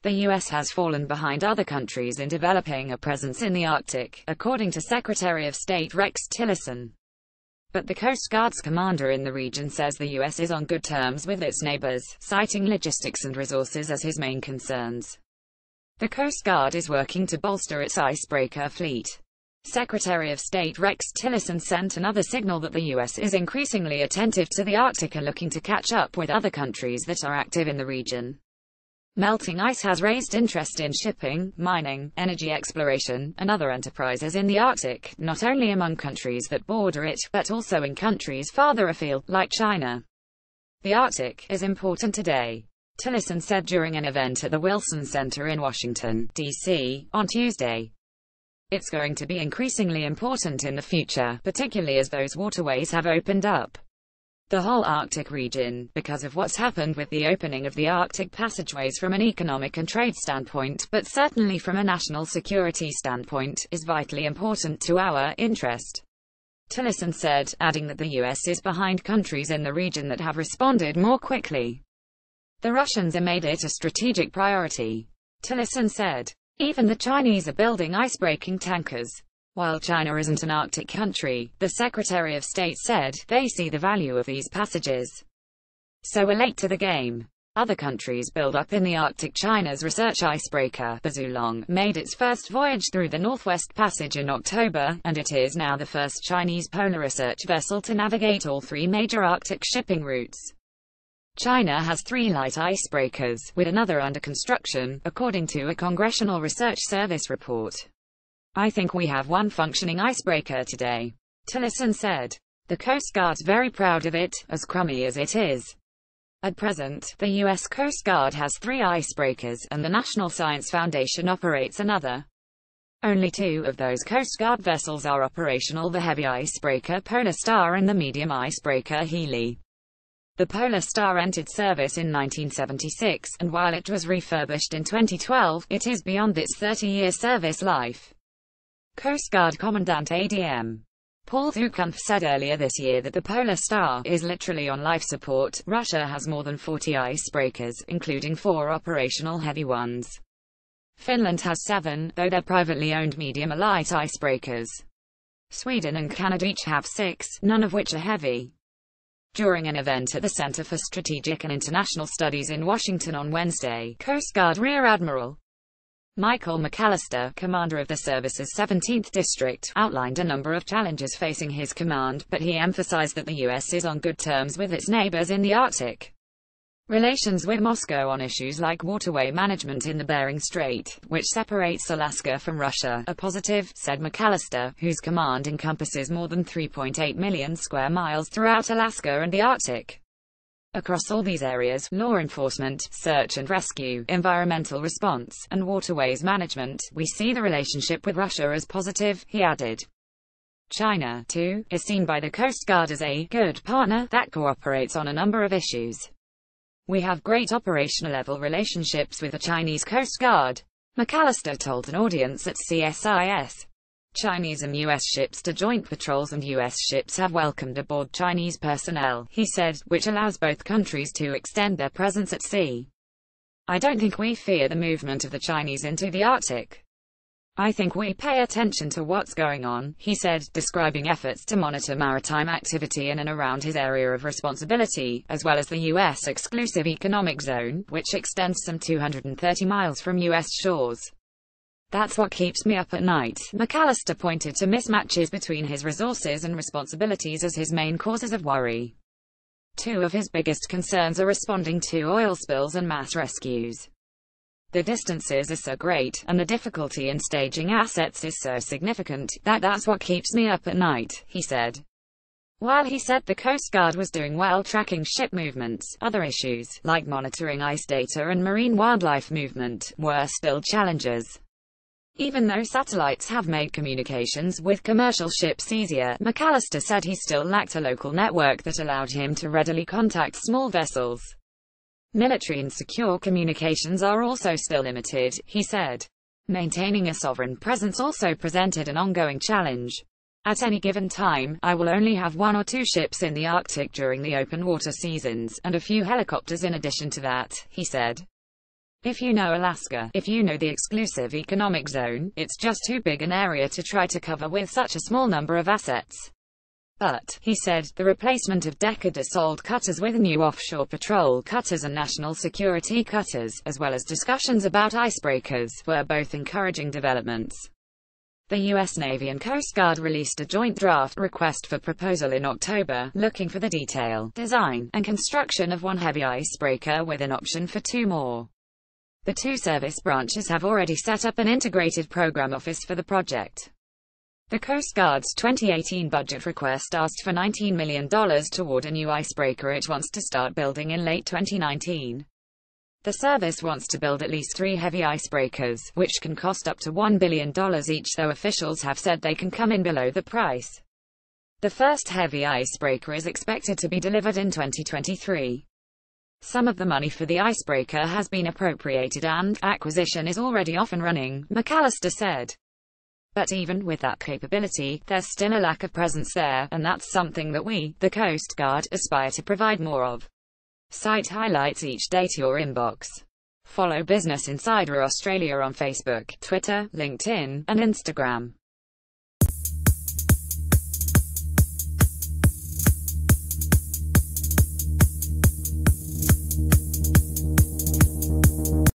The U.S. has fallen behind other countries in developing a presence in the Arctic, according to Secretary of State Rex Tillerson. But the Coast Guard's commander in the region says the U.S. is on good terms with its neighbors, citing logistics and resources as his main concerns. The Coast Guard is working to bolster its icebreaker fleet. Secretary of State Rex Tillerson sent another signal that the U.S. is increasingly attentive to the Arctic and looking to catch up with other countries that are active in the region. Melting ice has raised interest in shipping, mining, energy exploration, and other enterprises in the Arctic, not only among countries that border it, but also in countries farther afield, like China. The Arctic is important today, Tillerson said during an event at the Wilson Center in Washington, D.C., on Tuesday. It's going to be increasingly important in the future, particularly as those waterways have opened up. The whole Arctic region, because of what's happened with the opening of the Arctic passageways from an economic and trade standpoint, but certainly from a national security standpoint, is vitally important to our interest, Tillerson said, adding that the U.S. is behind countries in the region that have responded more quickly. The Russians have made it a strategic priority, Tillerson said. Even the Chinese are building icebreaking tankers. While China isn't an Arctic country, the Secretary of State said, they see the value of these passages. So we're late to the game. Other countries build up in the Arctic. China's research icebreaker, Bazulong, made its first voyage through the Northwest Passage in October, and it is now the first Chinese polar research vessel to navigate all three major Arctic shipping routes. China has 3 light icebreakers, with another under construction, according to a Congressional Research Service report. I think we have one functioning icebreaker today, Tillerson said. The Coast Guard's very proud of it, as crummy as it is. At present, the U.S. Coast Guard has 3 icebreakers, and the National Science Foundation operates another. Only 2 of those Coast Guard vessels are operational: the heavy icebreaker Polar Star and the medium icebreaker Healy. The Polar Star entered service in 1976, and while it was refurbished in 2012, it is beyond its 30-year service life. Coast Guard Commandant ADM Paul Thukunf said earlier this year that the Polar Star is literally on life support. Russia has more than 40 icebreakers, including 4 operational heavy ones. Finland has 7, though they're privately owned medium or light icebreakers. Sweden and Canada each have 6, none of which are heavy. During an event at the Center for Strategic and International Studies in Washington on Wednesday, Coast Guard Rear Admiral Michael McAllister, commander of the service's 17th District, outlined a number of challenges facing his command, but he emphasized that the U.S. is on good terms with its neighbors in the Arctic. Relations with Moscow on issues like waterway management in the Bering Strait, which separates Alaska from Russia, are positive, said McAllister, whose command encompasses more than 3.8 million square miles throughout Alaska and the Arctic. Across all these areas, law enforcement, search and rescue, environmental response, and waterways management, we see the relationship with Russia as positive, he added. China, too, is seen by the Coast Guard as a good partner that cooperates on a number of issues. We have great operational-level relationships with the Chinese Coast Guard, McAllister told an audience at CSIS. Chinese and U.S. ships do joint patrols and U.S. ships have welcomed aboard Chinese personnel, he said, which allows both countries to extend their presence at sea. I don't think we fear the movement of the Chinese into the Arctic. I think we pay attention to what's going on, he said, describing efforts to monitor maritime activity in and around his area of responsibility, as well as the U.S. exclusive economic zone, which extends some 230 miles from U.S. shores. That's what keeps me up at night. McAllister pointed to mismatches between his resources and responsibilities as his main causes of worry. 2 of his biggest concerns are responding to oil spills and mass rescues. The distances are so great, and the difficulty in staging assets is so significant, that's what keeps me up at night, he said. While he said the Coast Guard was doing well tracking ship movements, other issues, like monitoring ice data and marine wildlife movement, were still challenges. Even though satellites have made communications with commercial ships easier, McAllister said he still lacked a local network that allowed him to readily contact small vessels. Military and secure communications are also still limited, he said. Maintaining a sovereign presence also presented an ongoing challenge. At any given time, I will only have 1 or 2 ships in the Arctic during the open water seasons, and a few helicopters in addition to that, he said. If you know Alaska, if you know the exclusive economic zone, it's just too big an area to try to cover with such a small number of assets. But, he said, the replacement of Decker-Dassault cutters with new offshore patrol cutters and national security cutters, as well as discussions about icebreakers, were both encouraging developments. The U.S. Navy and Coast Guard released a joint draft request for proposal in October, looking for the detail, design, and construction of one heavy icebreaker with an option for 2 more. The 2 service branches have already set up an integrated program office for the project. The Coast Guard's 2018 budget request asked for $19 million toward a new icebreaker it wants to start building in late 2019. The service wants to build at least 3 heavy icebreakers, which can cost up to $1 billion each, though officials have said they can come in below the price. The first heavy icebreaker is expected to be delivered in 2023. Some of the money for the icebreaker has been appropriated and acquisition is already off and running, McAllister said. But even with that capability, there's still a lack of presence there, and that's something that we, the Coast Guard, aspire to provide more of. Site highlights each day to your inbox. Follow Business Insider Australia on Facebook, Twitter, LinkedIn, and Instagram.